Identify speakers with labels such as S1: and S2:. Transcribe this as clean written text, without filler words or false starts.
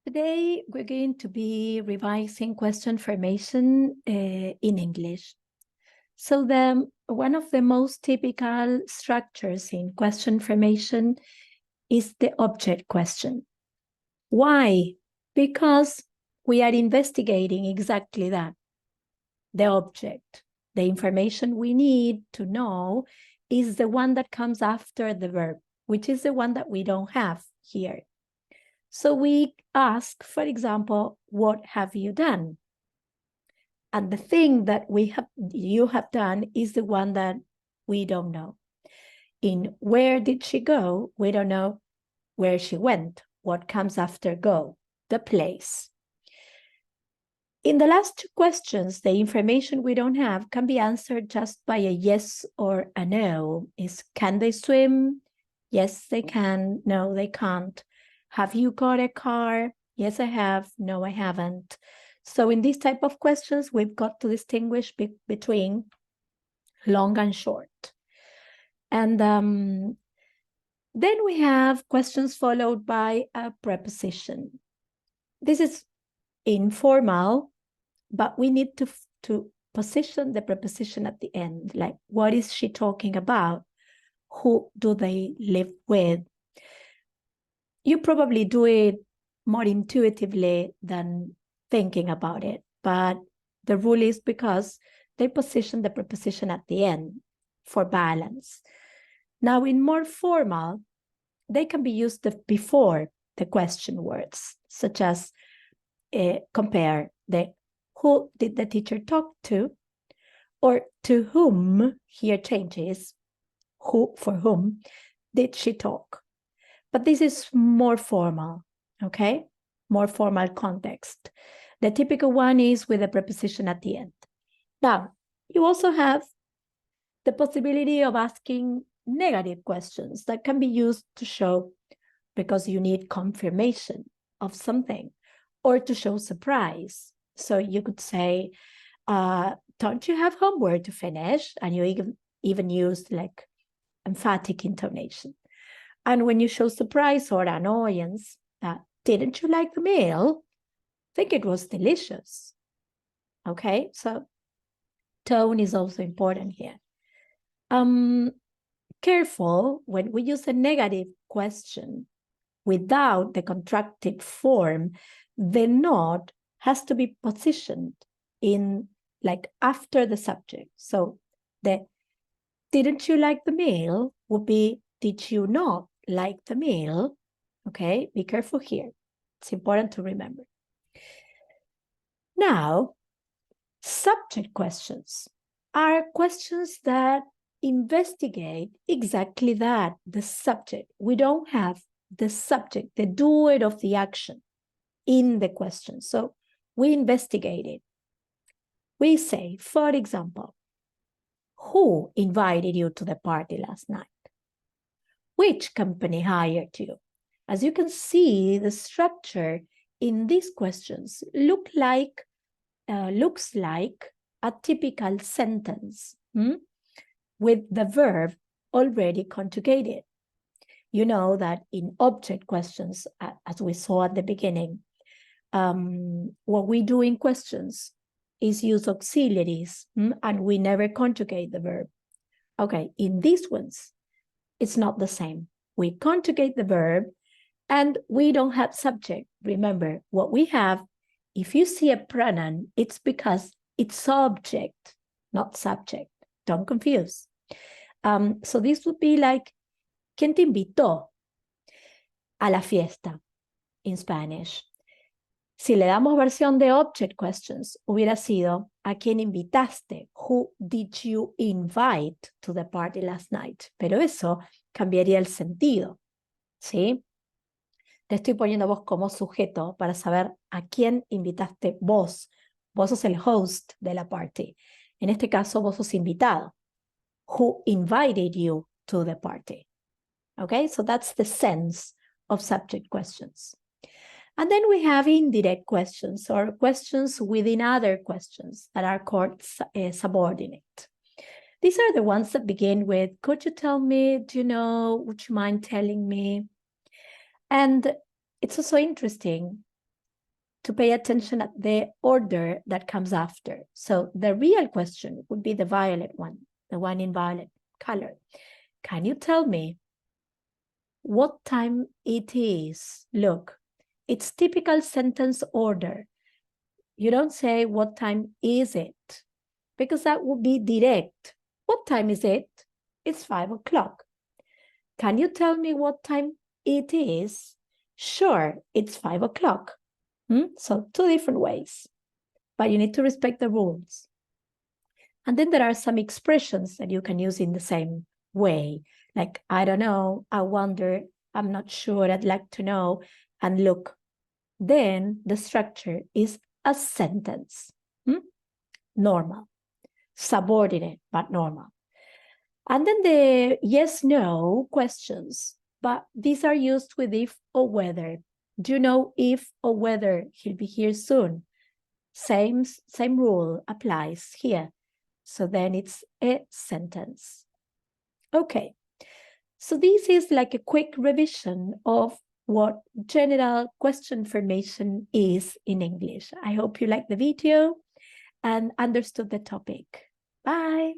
S1: Today, we're going to be revising question formation in English. So one of the most typical structures in question formation is the object question. Why? Because we are investigating exactly that, the object. The information we need to know is the one that comes after the verb, which is the one that we don't have here. So we ask, for example, what have you done? And the thing that you have done is the one that we don't know. In where did she go? We don't know where she went. What comes after go? The place. In the last two questions, the information we don't have can be answered just by a yes or a no. Can they swim? Yes, they can. No, they can't. Have you got a car? Yes, I have. No, I haven't. So in these type of questions, we've got to distinguish between long and short. And then we have questions followed by a preposition. This is informal, but we need to position the preposition at the end. Like, what is she talking about? Who do they live with? You probably do it more intuitively than thinking about it, but the rule is because they position the preposition at the end for balance. Now, in more formal, they can be used before the question words, such as compare the who did the teacher talk to, or to whom, here changes, who for whom did she talk? But this is more formal, okay? More formal context. The typical one is with a preposition at the end. Now, you also have the possibility of asking negative questions that can be used to show because you need confirmation of something or to show surprise. So you could say, don't you have homework to finish? And you even use like emphatic intonation. And when you show surprise or annoyance, didn't you like the meal? I think it was delicious. Okay, so tone is also important here. Careful when we use a negative question without the contracted form, the not has to be positioned in like after the subject. So the didn't you like the meal would be did you not like the meal? Okay, be careful here. It's important to remember. Now, subject questions are questions that investigate exactly that, the subject. We don't have the subject, the doer of the action in the question. So we investigate it. We say, for example, who invited you to the party last night? Which company hired you? As you can see, the structure in these questions looks like a typical sentence with the verb already conjugated. You know that in object questions, as we saw at the beginning, what we do in questions is use auxiliaries and we never conjugate the verb. Okay, in these ones, it's not the same. We conjugate the verb and we don't have subject. Remember, what we have, if you see a pronoun, it's because it's object, not subject. Don't confuse. So this would be like, ¿quién te invitó a la fiesta? In Spanish. Si le damos versión de object questions, hubiera sido, ¿a quién invitaste? Who did you invite to the party last night? Pero eso cambiaría el sentido, ¿sí? Te estoy poniendo vos como sujeto para saber a quién invitaste vos. Vos sos el host de la party. En este caso, vos sos invitado. Who invited you to the party? Okay, so that's the sense of subject questions. And then we have indirect questions or questions within other questions that are called subordinate. These are the ones that begin with, could you tell me, do you know, would you mind telling me? And it's also interesting to pay attention at the order that comes after. So the real question would be the violet one, the one in violet color. Can you tell me what time it is? Look, it's typical sentence order. You don't say what time is it, because that would be direct. What time is it? It's 5 o'clock. Can you tell me what time it is? Sure, it's 5 o'clock. So 2 different ways, but you need to respect the rules. And then there are some expressions that you can use in the same way, like, I don't know, I wonder, I'm not sure, I'd like to know, and look. Then the structure is a sentence. Normal, subordinate, but normal. And then the yes-no questions, but these are used with if or whether. Do you know if or whether he'll be here soon? Same rule applies here. So then it's a sentence. Okay, so this is like a quick revision of what general question formation is in English. I hope you liked the video and understood the topic. Bye.